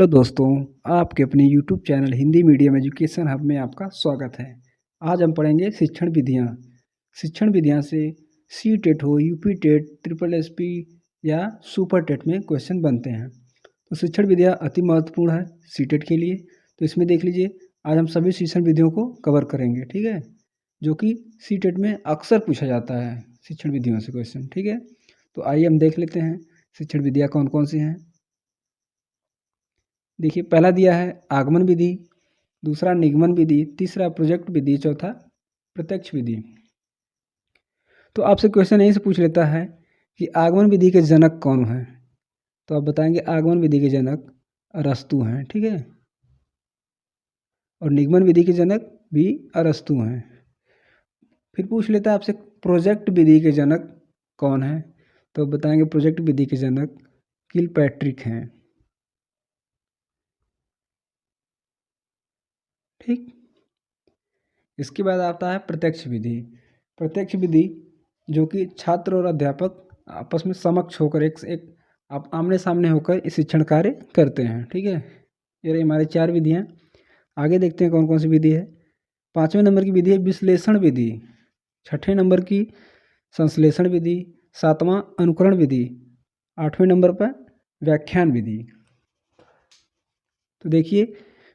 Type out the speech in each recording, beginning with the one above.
Hello दोस्तों, आपके अपने YouTube channel Hindi medium education hub में आपका स्वागत है। आज हम पढ़ेंगे शिक्षण विधियाँ। शिक्षण विधियाँ से सी टेट हो, यूपी टेट, ट्रिपल एसपी या सुपर टेट में क्वेश्चन बनते हैं। तो शिक्षण विधियाँ अति महत्वपूर्ण है सी टेट के लिए। तो इसमें देख लीजिए, आज हम सभी शिक्षण विधियों को कवर करेंगे, ठीक है, जो कि सी टेट में अक्सर पूछा जाता है शिक्षण विधियों से क्वेश्चन, ठीक है। तो आइए हम देख लेते हैं शिक्षण विधियाँ कौन कौन सी हैं। देखिए, पहला दिया है आगमन विधि, दूसरा निगमन विधि, तीसरा प्रोजेक्ट विधि, चौथा प्रत्यक्ष विधि। तो आपसे क्वेश्चन यहीं से पूछ लेता है कि आगमन विधि के जनक कौन हैं। तो आप बताएंगे आगमन विधि के जनक अरस्तु हैं, ठीक है। और निगमन विधि के जनक भी अरस्तु हैं। फिर पूछ लेता है आपसे प्रोजेक्ट विधि के जनक कौन हैं। तो बताएंगे प्रोजेक्ट विधि के जनक किलपैट्रिक हैं, ठीक। इसके बाद आता है प्रत्यक्ष विधि। प्रत्यक्ष विधि जो कि छात्र और अध्यापक आपस में समक्ष होकर एक आप आमने सामने होकर इस शिक्षण कार्य करते हैं, ठीक है। ये रही हमारी 4 विधियाँ। आगे देखते हैं कौन कौन सी विधि है। 5वें नंबर की विधि है विश्लेषण विधि, 6ठे नंबर की संश्लेषण विधि, 7वां अनुकरण विधि, 8वें नंबर पर व्याख्यान विधि। तो देखिए,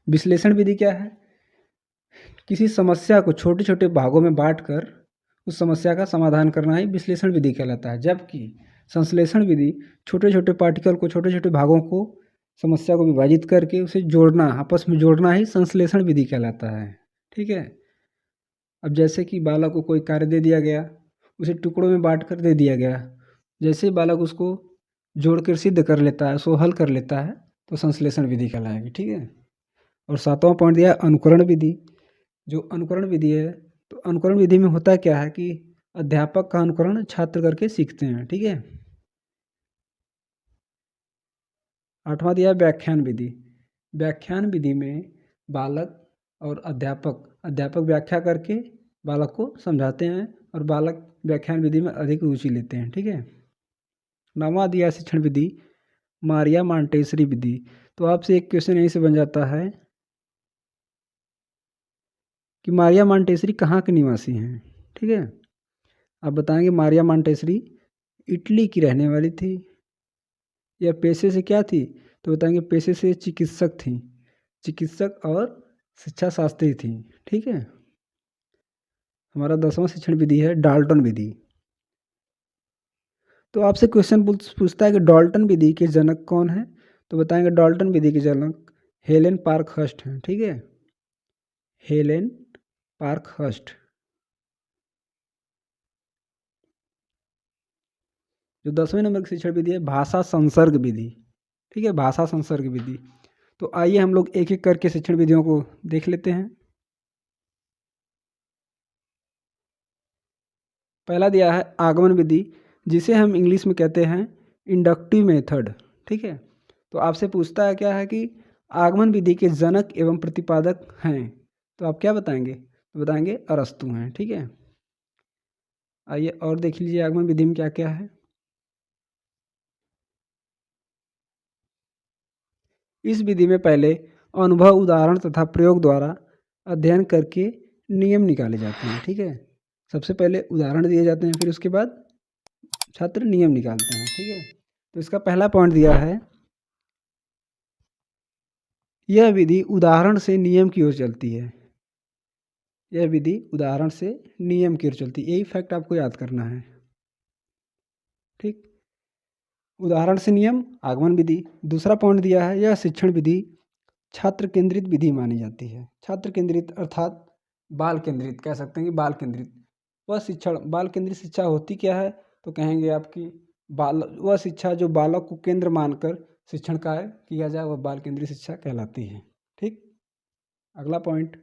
विश्लेषण विधि क्या है। किसी समस्या को छोटे छोटे भागों में बांटकर उस समस्या का समाधान करना ही विश्लेषण विधि कहलाता है। जबकि संश्लेषण विधि छोटे छोटे पार्टिकल को, छोटे छोटे भागों को, समस्या को विभाजित करके उसे जोड़ना, आपस में जोड़ना ही संश्लेषण विधि कहलाता है, ठीक है। अब जैसे कि बालक को कोई कार्य दे दिया गया, उसे टुकड़ों में बांट कर दे दिया गया, जैसे बालक उसको जोड़ कर सिद्ध कर लेता है, उसको हल कर लेता है, तो संश्लेषण विधि कहलाएगी, ठीक है। और 7वां पॉइंट दिया अनुकरण विधि। जो अनुकरण विधि है, तो अनुकरण विधि में होता क्या है कि अध्यापक का अनुकरण छात्र करके सीखते हैं, ठीक है। 8वां दिया व्याख्यान विधि। व्याख्यान विधि में बालक और अध्यापक व्याख्या करके बालक को समझाते हैं और बालक व्याख्यान विधि में अधिक रुचि लेते हैं, ठीक है। 9वां दिया शिक्षण विधि मारिया मांटेसरी विधि। तो आपसे एक क्वेश्चन यहीं से बन जाता है कि मारिया मांटेसरी कहाँ के निवासी हैं, ठीक है। आप बताएंगे मारिया मांटेसरी इटली की रहने वाली थी। यह पेशे से क्या थी। तो बताएंगे पेशे से चिकित्सक थी, चिकित्सक और शिक्षा शास्त्री थी, ठीक है। हमारा 10वां शिक्षण विधि है डाल्टन विधि। तो आपसे क्वेश्चन पूछता है कि डाल्टन विधि के जनक कौन है। तो बताएंगे डाल्टन विधि के जनक हेलेन पार्कहर्स्ट हैं, ठीक है, हेलेन पार्कहर्स्ट। जो 10वें नंबर की शिक्षण विधि है भाषा संसर्ग विधि, ठीक है, भाषा संसर्ग विधि। तो आइए हम लोग एक एक करके शिक्षण विधियों को देख लेते हैं। पहला दिया है आगमन विधि, जिसे हम इंग्लिश में कहते हैं इंडक्टिव मेथड, ठीक है। तो आपसे पूछता है क्या है कि आगमन विधि के जनक एवं प्रतिपादक हैं। तो आप क्या बताएंगे। तो बताएंगे अरस्तु हैं, ठीक है। आइए और देख लीजिए आगमन विधि में क्या क्या है। इस विधि में पहले अनुभव, उदाहरण तथा प्रयोग द्वारा अध्ययन करके नियम निकाले जाते हैं, ठीक है। सबसे पहले उदाहरण दिए जाते हैं, फिर उसके बाद छात्र नियम निकालते हैं, ठीक है। तो इसका पहला पॉइंट दिया है यह विधि उदाहरण से नियम की ओर चलती है। यह विधि उदाहरण से नियम की ओर चलती है, यही फैक्ट आपको याद करना है, ठीक। उदाहरण से नियम आगमन विधि। दूसरा पॉइंट दिया है यह शिक्षण विधि छात्र केंद्रित विधि मानी जाती है। छात्र केंद्रित अर्थात बाल केंद्रित कह सकते हैं कि बाल केंद्रित। वह शिक्षण बाल केंद्रित शिक्षा होती क्या है। तो कहेंगे आपकी वह शिक्षा जो बालक को केंद्र मानकर शिक्षण कार्य किया जाए वह बाल केंद्रित शिक्षा कहलाती है, ठीक। अगला पॉइंट,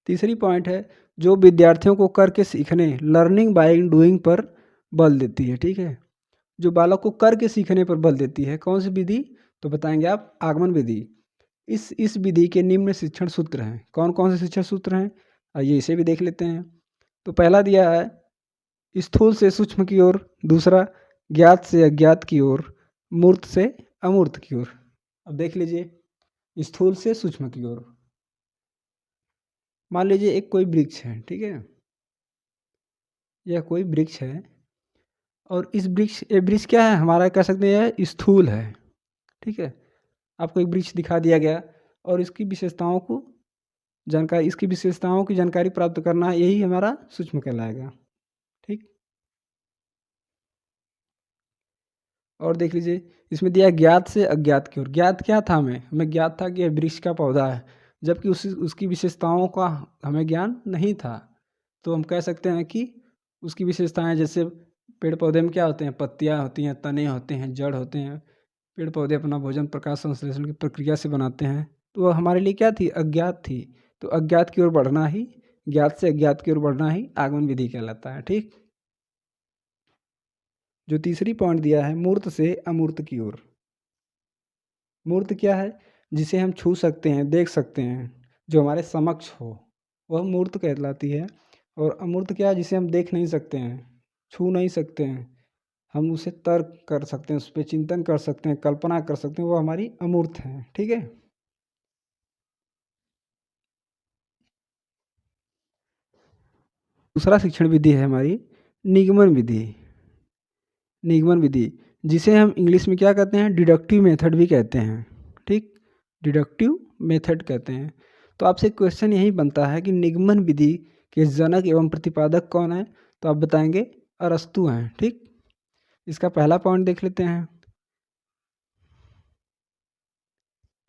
तीसरी पॉइंट है जो विद्यार्थियों को करके सीखने, लर्निंग बाय डूइंग पर बल देती है, ठीक है। जो बालक को करके सीखने पर बल देती है, कौन सी विधि। तो बताएंगे आप आगमन विधि। इस विधि के निम्न शिक्षण सूत्र हैं। कौन कौन से शिक्षण सूत्र हैं, आइए इसे भी देख लेते हैं। तो पहला दिया है स्थूल से सूक्ष्म की ओर, दूसरा ज्ञात से अज्ञात की ओर, मूर्त से अमूर्त की ओर। अब देख लीजिए स्थूल से सूक्ष्म की ओर। मान लीजिए एक कोई वृक्ष है, ठीक है, यह कोई वृक्ष है और इस वृक्ष ये वृक्ष क्या है, हमारा कह सकते हैं यह स्थूल है, ठीक है। आपको एक वृक्ष दिखा दिया गया और इसकी विशेषताओं को जानकारी, इसकी विशेषताओं की जानकारी प्राप्त करना, यही हमारा सूक्ष्म कहलाएगा, ठीक। और देख लीजिए इसमें दिया ज्ञात से अज्ञात की ओर। ज्ञात क्या था, हमें ज्ञात था कि यह वृक्ष का पौधा है, जबकि उसकी विशेषताओं का हमें ज्ञान नहीं था। तो हम कह सकते हैं कि उसकी विशेषताएं, जैसे पेड़ पौधे में क्या होते हैं, पत्तियां होती हैं, तने होते हैं, जड़ होते हैं। पेड़ पौधे अपना भोजन प्रकाश संश्लेषण की प्रक्रिया से बनाते हैं, तो वह हमारे लिए क्या थी, अज्ञात थी। तो अज्ञात की ओर बढ़ना ही, ज्ञात से अज्ञात की ओर बढ़ना ही आगमन विधि कहलाता है, ठीक। जो तीसरी पॉइंट दिया है, मूर्त से अमूर्त की ओर। मूर्त क्या है, जिसे हम छू सकते हैं, देख सकते हैं, जो हमारे समक्ष हो, वह मूर्त कहलाती है। और अमूर्त क्या है, जिसे हम देख नहीं सकते हैं, छू नहीं सकते हैं, हम उसे तर्क कर सकते हैं, उस पर चिंतन कर सकते हैं, कल्पना कर सकते हैं, वो हमारी अमूर्त है, ठीक है। दूसरा शिक्षण विधि है हमारी निगमन विधि। निगमन विधि, जिसे हम इंग्लिश में क्या कहते हैं, डिडक्टिव मेथड भी कहते हैं, ठीक। डिडक्टिव मेथड कहते हैं। तो आपसे क्वेश्चन यही बनता है कि निगमन विधि के जनक एवं प्रतिपादक कौन है, तो आप बताएंगे अरस्तु हैं, ठीक। इसका पहला पॉइंट देख लेते हैं।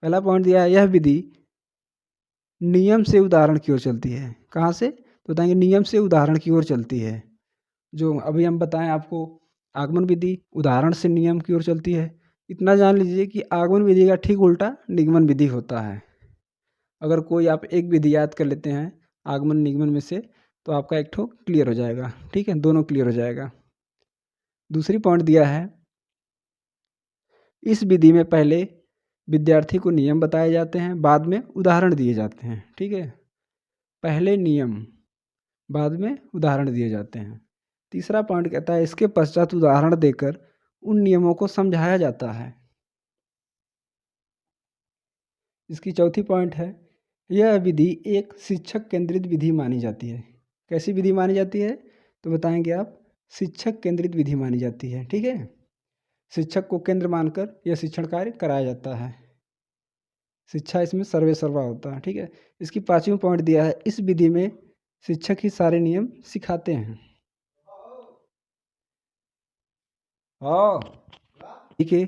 पहला पॉइंट दिया है, यह विधि नियम से उदाहरण की ओर चलती है। कहाँ से, तो बताएंगे नियम से उदाहरण की ओर चलती है। जो अभी हम बताएं आपको, आगमन विधि उदाहरण से नियम की ओर चलती है। इतना जान लीजिए कि आगमन विधि का ठीक उल्टा निगमन विधि होता है। अगर कोई आप एक विधि याद कर लेते हैं आगमन निगमन में से, तो आपका एक ठो क्लियर हो जाएगा, ठीक है, दोनों क्लियर हो जाएगा। दूसरी पॉइंट दिया है, इस विधि में पहले विद्यार्थी को नियम बताए जाते हैं, बाद में उदाहरण दिए जाते हैं, ठीक है। पहले नियम, बाद में उदाहरण दिए जाते हैं। तीसरा पॉइंट कहता है, इसके पश्चात उदाहरण देकर उन नियमों को समझाया जाता है। इसकी चौथी पॉइंट है, यह विधि एक शिक्षक केंद्रित विधि मानी जाती है। कैसी विधि मानी जाती है, तो बताएंगे आप, शिक्षक केंद्रित विधि मानी जाती है, ठीक है। शिक्षक को केंद्र मानकर यह शिक्षण कार्य कराया जाता है। शिक्षा इसमें सर्वे सर्वा होता है, ठीक है। इसकी पांचवी पॉइंट दिया है, इस विधि में शिक्षक ही सारे नियम सिखाते हैं। हाँ, ठीक है।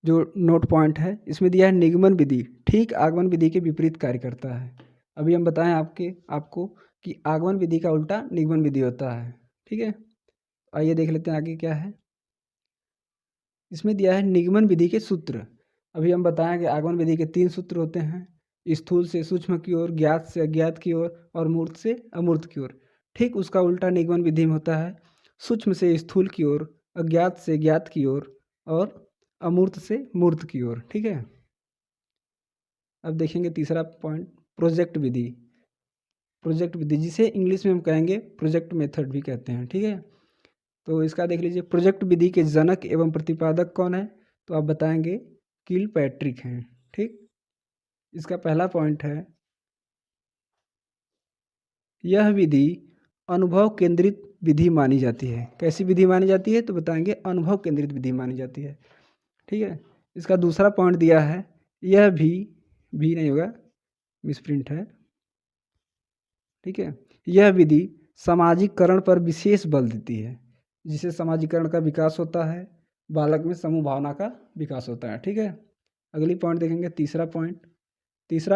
जो नोट पॉइंट है इसमें दिया है, निगमन विधि ठीक आगमन विधि के विपरीत कार्य करता है। अभी हम बताएं आपको कि आगमन विधि का उल्टा निगमन विधि होता है, ठीक है। आइए देख लेते हैं आगे क्या है। इसमें दिया है निगमन विधि के सूत्र। अभी हम बताएं कि आगमन विधि के 3 सूत्र होते हैं, स्थूल से सूक्ष्म की ओर, ज्ञात से अज्ञात की ओर और मूर्त से अमूर्त की ओर। ठीक उसका उल्टा निगमन विधि में होता है, सूक्ष्म से स्थूल की ओर, अज्ञात से ज्ञात की ओर और अमूर्त से मूर्त की ओर, ठीक है। अब देखेंगे तीसरा पॉइंट, प्रोजेक्ट विधि। प्रोजेक्ट विधि जिसे इंग्लिश में हम कहेंगे प्रोजेक्ट मेथड भी कहते हैं, ठीक है। तो इसका देख लीजिए, प्रोजेक्ट विधि के जनक एवं प्रतिपादक कौन है, तो आप बताएंगे किलपैट्रिक हैं, ठीक। इसका पहला पॉइंट है, यह विधि अनुभव केंद्रित विधि मानी जाती है। कैसी विधि मानी जाती है, तो बताएंगे अनुभव केंद्रित विधि मानी जाती है, ठीक है। इसका दूसरा पॉइंट दिया है, यह भी नहीं होगा, मिसप्रिंट है, ठीक है। यह विधि सामाजिकरण पर विशेष बल देती है, जिससे सामाजिकरण का विकास होता है, बालक में समूह भावना का विकास होता है, ठीक है। अगली पॉइंट देखेंगे, तीसरा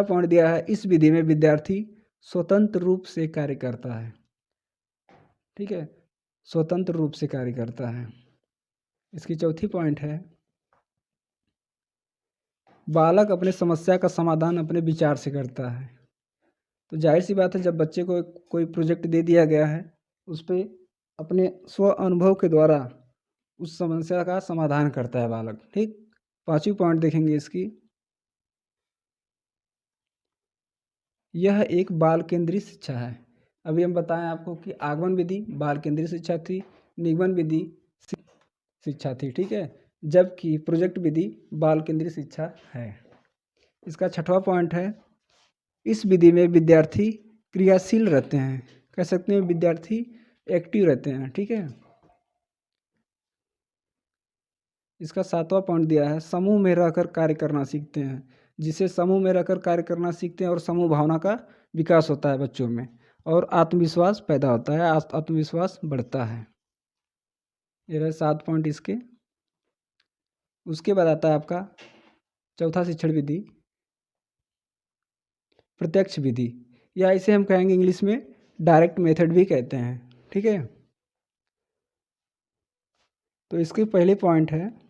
पॉइंट दिया है, इस विधि में विद्यार्थी स्वतंत्र रूप से कार्य करता है, ठीक है, स्वतंत्र रूप से कार्य करता है। इसकी चौथी पॉइंट है, बालक अपने समस्या का समाधान अपने विचार से करता है। तो जाहिर सी बात है, जब बच्चे को कोई प्रोजेक्ट दे दिया गया है, उस पर अपने स्व अनुभव के द्वारा उस समस्या का समाधान करता है बालक, ठीक। पांचवी पॉइंट देखेंगे इसकी, यह एक बाल केंद्रित शिक्षा है। अभी हम बताएं आपको कि आगमन विधि बाल केंद्रित शिक्षा थी, निगमन विधि शिक्षा थी, ठीक है, जबकि प्रोजेक्ट विधि बाल केंद्रित शिक्षा है। इसका छठवां पॉइंट है, इस विधि में विद्यार्थी क्रियाशील रहते हैं, कह सकते हैं विद्यार्थी एक्टिव रहते हैं, ठीक है। इसका सातवां पॉइंट दिया है, समूह में रहकर कार्य करना सीखते हैं, जिसे समूह में रहकर कार्य करना सीखते हैं और समूह भावना का विकास होता है बच्चों में और आत्मविश्वास पैदा होता है, आत्मविश्वास बढ़ता है। ये रहे 7 पॉइंट इसके। उसके बाद आता है आपका चौथा शिक्षण विधि, प्रत्यक्ष विधि, या इसे हम कहेंगे इंग्लिश में डायरेक्ट मेथड भी कहते हैं, ठीक है। तो इसके पहले पॉइंट है,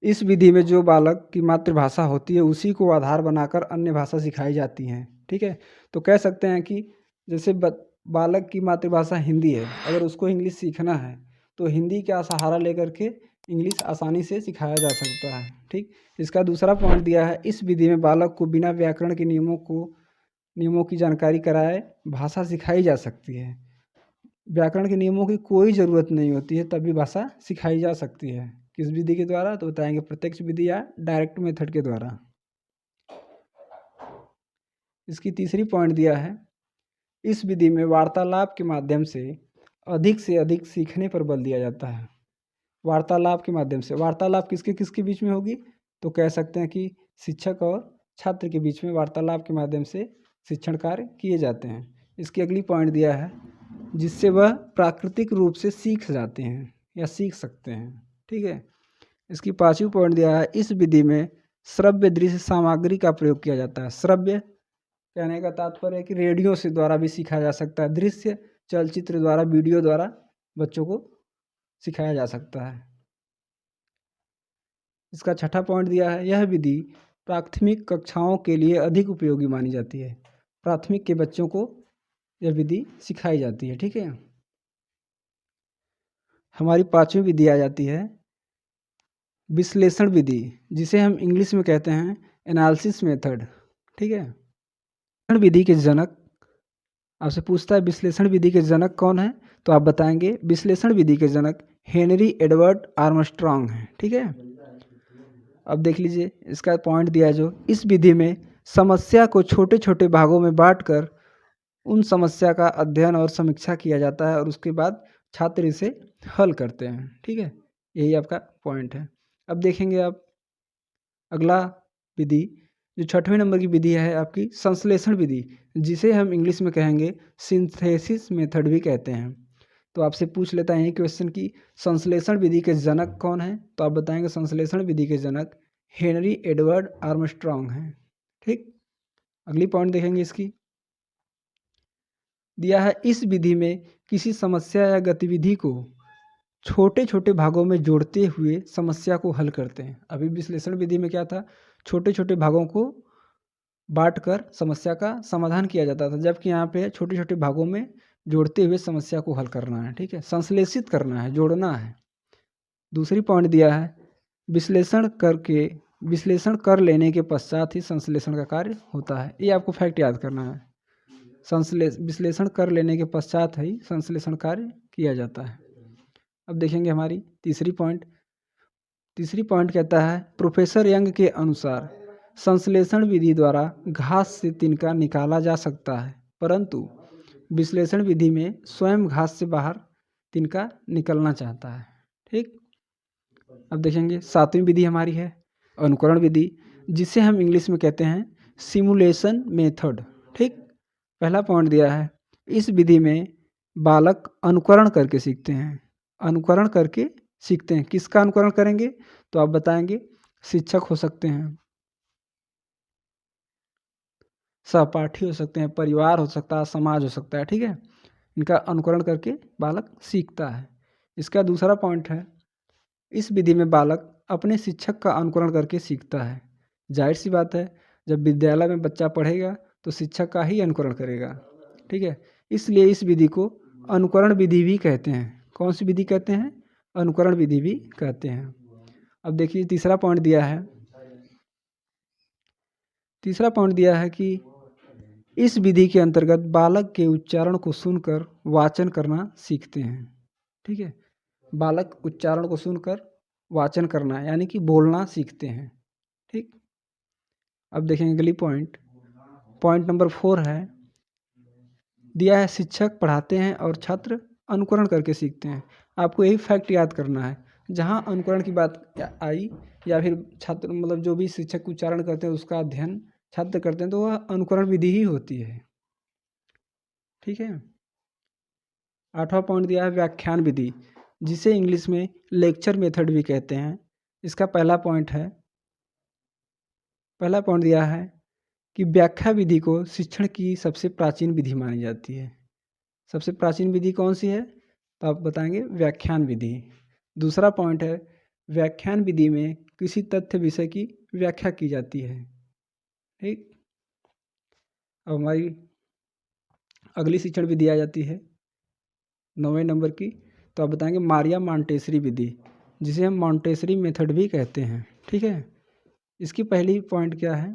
इस विधि में जो बालक की मातृभाषा होती है उसी को आधार बनाकर अन्य भाषा सिखाई जाती हैं, ठीक है। तो कह सकते हैं कि जैसे बालक की मातृभाषा हिंदी है, अगर उसको इंग्लिश सीखना है तो हिंदी का सहारा लेकर के इंग्लिश आसानी से सिखाया जा सकता है, ठीक। इसका दूसरा पॉइंट दिया है, इस विधि में बालक को बिना व्याकरण के नियमों की जानकारी कराए भाषा सिखाई जा सकती है। व्याकरण के नियमों की कोई ज़रूरत नहीं होती है, तभी भाषा सिखाई जा सकती है। किस विधि के द्वारा? तो बताएंगे प्रत्यक्ष विधि या डायरेक्ट मेथड के द्वारा। इसकी तीसरी पॉइंट दिया है, इस विधि में वार्तालाप के माध्यम से अधिक सीखने पर बल दिया जाता है। वार्तालाप के माध्यम से, वार्तालाप किसके किसके बीच में होगी? तो कह सकते हैं कि शिक्षक और छात्र के बीच में वार्तालाप के माध्यम से शिक्षण कार्य किए जाते हैं। इसकी अगली पॉइंट दिया है, जिससे वह प्राकृतिक रूप से सीख जाते हैं या सीख सकते हैं, ठीक है। इसकी पांचवी पॉइंट दिया है, इस विधि में श्रव्य दृश्य सामग्री का प्रयोग किया जाता है। श्रव्य कहने का तात्पर्य है कि रेडियो से द्वारा भी सीखा जा सकता है, दृश्य चलचित्र द्वारा, वीडियो द्वारा बच्चों को सिखाया जा सकता है। इसका छठा पॉइंट दिया है, यह विधि प्राथमिक कक्षाओं के लिए अधिक उपयोगी मानी जाती है। प्राथमिक के बच्चों को यह विधि सिखाई जाती है, ठीक है। हमारी पांचवी विधि आ जाती है विश्लेषण विधि, जिसे हम इंग्लिश में कहते हैं एनालिसिस मेथड, ठीक है। विश्लेषण विधि के जनक आपसे पूछता है, विश्लेषण विधि के जनक कौन है? तो आप बताएंगे विश्लेषण विधि के जनक हेनरी एडवर्ड आर्मस्ट्रांग हैं, ठीक है। अब देख लीजिए, इसका पॉइंट दिया है जो, इस विधि में समस्या को छोटे छोटे भागों में बांटकर उन समस्या का अध्ययन और समीक्षा किया जाता है और उसके बाद छात्र इसे हल करते हैं, ठीक है। यही आपका पॉइंट है। अब देखेंगे आप अगला विधि, जो 6वें नंबर की विधि है आपकी संश्लेषण विधि, जिसे हम इंग्लिश में कहेंगे सिंथेसिस मेथड भी कहते हैं। तो आपसे पूछ लेता है क्वेश्चन की संश्लेषण विधि के जनक कौन है? तो आप बताएंगे संश्लेषण विधि के जनक हेनरी एडवर्ड आर्मस्ट्रांग हैं, ठीक। अगली पॉइंट देखेंगे, इसकी दिया है, इस विधि में किसी समस्या या गतिविधि को छोटे छोटे भागों में जोड़ते हुए समस्या को हल करते हैं। अभी विश्लेषण विधि में क्या था? छोटे छोटे भागों को बांटकर समस्या का समाधान किया जाता था, जबकि यहाँ पे छोटे छोटे भागों में जोड़ते हुए समस्या को हल करना है, ठीक है। संश्लेषित करना है, जोड़ना है। दूसरी पॉइंट दिया है, विश्लेषण कर लेने के पश्चात ही संश्लेषण का कार्य होता है। ये आपको फैक्ट याद करना है, विश्लेषण कर लेने के पश्चात ही संश्लेषण कार्य किया जाता है। अब देखेंगे हमारी तीसरी पॉइंट कहता है, प्रोफेसर यंग के अनुसार संश्लेषण विधि द्वारा घास से तिनका निकाला जा सकता है, परंतु विश्लेषण विधि में स्वयं घास से बाहर तिनका निकलना चाहता है, ठीक। अब देखेंगे 7वीं विधि हमारी है अनुकरण विधि, जिसे हम इंग्लिश में कहते हैं सिमुलेशन मेथड, ठीक। पहला पॉइंट दिया है, इस विधि में बालक अनुकरण करके सीखते हैं। अनुकरण करके सीखते हैं, किसका अनुकरण करेंगे? तो आप बताएंगे शिक्षक हो सकते हैं, सहपाठी हो सकते हैं, परिवार हो सकता है, समाज हो सकता है, ठीक है। इनका अनुकरण करके बालक सीखता है। इसका दूसरा पॉइंट है, इस विधि में बालक अपने शिक्षक का अनुकरण करके सीखता है। जाहिर सी बात है, जब विद्यालय में बच्चा पढ़ेगा तो शिक्षक का ही अनुकरण करेगा, ठीक है। इसलिए इस विधि को अनुकरण विधि भी कहते हैं। कौन सी विधि कहते हैं? अनुकरण विधि भी कहते हैं। अब देखिए तीसरा पॉइंट दिया है कि इस विधि के अंतर्गत बालक के उच्चारण को सुनकर वाचन करना सीखते हैं, ठीक है। बालक उच्चारण को सुनकर वाचन करना यानी कि बोलना सीखते हैं। ठीक, अब देखेंगे अगली पॉइंट नंबर 4 है, दिया है शिक्षक पढ़ाते हैं और छात्र अनुकरण करके सीखते हैं। आपको यही फैक्ट याद करना है, जहाँ अनुकरण की बात आई या फिर छात्र मतलब जो भी शिक्षक उच्चारण करते हैं उसका अध्ययन छात्र करते हैं तो वह अनुकरण विधि ही होती है। ठीक है, 8वां पॉइंट दिया है व्याख्यान विधि, जिसे इंग्लिश में लेक्चर मेथड भी कहते हैं। इसका पहला पॉइंट दिया है कि व्याख्या विधि को शिक्षण की सबसे प्राचीन विधि मानी जाती है। सबसे प्राचीन विधि कौन सी है, तो आप बताएंगे व्याख्यान विधि। दूसरा पॉइंट है व्याख्यान विधि में किसी तथ्य विषय की व्याख्या की जाती है। ठीक, अब हमारी अगली शिक्षण विधि आ जाती है 9वें नंबर की, तो आप बताएंगे मारिया मॉन्टेसरी विधि, जिसे हम मॉन्टेसरी मेथड भी कहते हैं। ठीक है, इसकी पहली पॉइंट क्या है,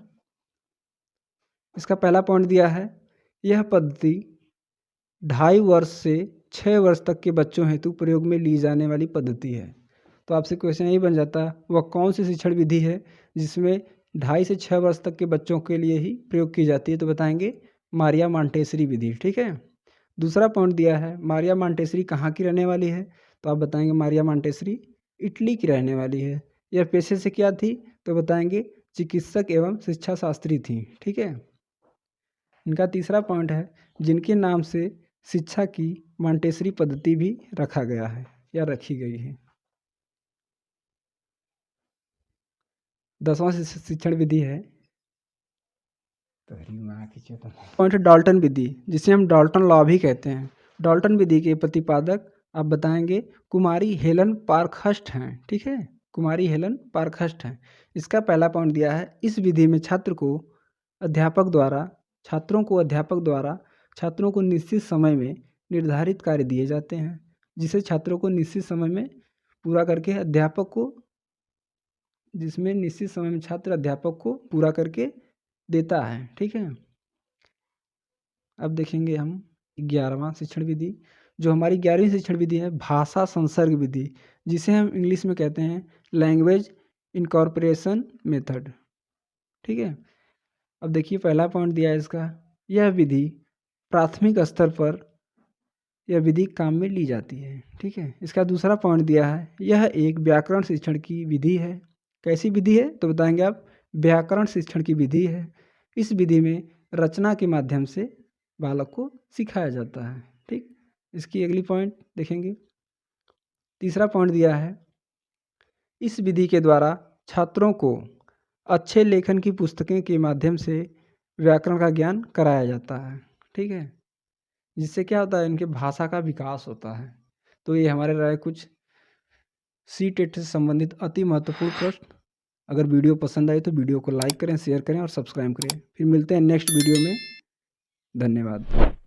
इसका पहला पॉइंट दिया है यह पद्धति 2.5 वर्ष से 6 वर्ष तक के बच्चों हेतु प्रयोग में ली जाने वाली पद्धति है। तो आपसे क्वेश्चन यही बन जाता है वह कौन सी शिक्षण विधि है जिसमें 2.5 से 6 वर्ष तक के बच्चों के लिए ही प्रयोग की जाती है, तो बताएंगे मारिया मॉन्टेसरी विधि। ठीक है, दूसरा पॉइंट दिया है मारिया मॉन्टेसरी कहाँ की रहने वाली है, तो आप बताएंगे मारिया मॉन्टेसरी इटली की रहने वाली है। यह पेशे से क्या थी, तो बताएंगे चिकित्सक एवं शिक्षा शास्त्री थी। ठीक है, इनका तीसरा पॉइंट है जिनके नाम से शिक्षा की मॉन्टेसरी पद्धति भी रखा गया है या रखी गई है। 10वां शिक्षण विधि है पॉइंट डाल्टन विधि, जिसे हम डाल्टन लॉ भी कहते हैं। डाल्टन विधि के प्रतिपादक आप बताएंगे कुमारी हेलन पार्कहर्स्ट हैं। ठीक है, कुमारी हेलन पार्कहर्स्ट हैं। इसका पहला पॉइंट दिया है इस विधि में छात्रों को अध्यापक द्वारा छात्रों को निश्चित समय में निर्धारित कार्य दिए जाते हैं, जिसे छात्रों को निश्चित समय में पूरा करके छात्र अध्यापक को पूरा करके देता है। ठीक है, अब देखेंगे हम 11वां शिक्षण विधि, जो हमारी 11वीं शिक्षण विधि है भाषा संसर्ग विधि, जिसे हम इंग्लिश में कहते हैं लैंग्वेज इनकॉर्पोरेशन मेथड। ठीक है, अब देखिए पहला पॉइंट दिया है इसका, यह विधि प्राथमिक स्तर पर यह विधि काम में ली जाती है। ठीक है, इसका दूसरा पॉइंट दिया है यह एक व्याकरण शिक्षण की विधि है। कैसी विधि है, तो बताएंगे आप व्याकरण शिक्षण की विधि है। इस विधि में रचना के माध्यम से बालक को सिखाया जाता है। ठीक, इसकी अगली पॉइंट देखेंगे। तीसरा पॉइंट दिया है इस विधि के द्वारा छात्रों को अच्छे लेखन की पुस्तकें के माध्यम से व्याकरण का ज्ञान कराया जाता है। ठीक है, जिससे क्या होता है इनके भाषा का विकास होता है। तो ये हमारे रहे कुछ सी-टेट से संबंधित अति महत्वपूर्ण प्रश्न। अगर वीडियो पसंद आए तो वीडियो को लाइक करें, शेयर करें और सब्सक्राइब करें। फिर मिलते हैं नेक्स्ट वीडियो में। धन्यवाद।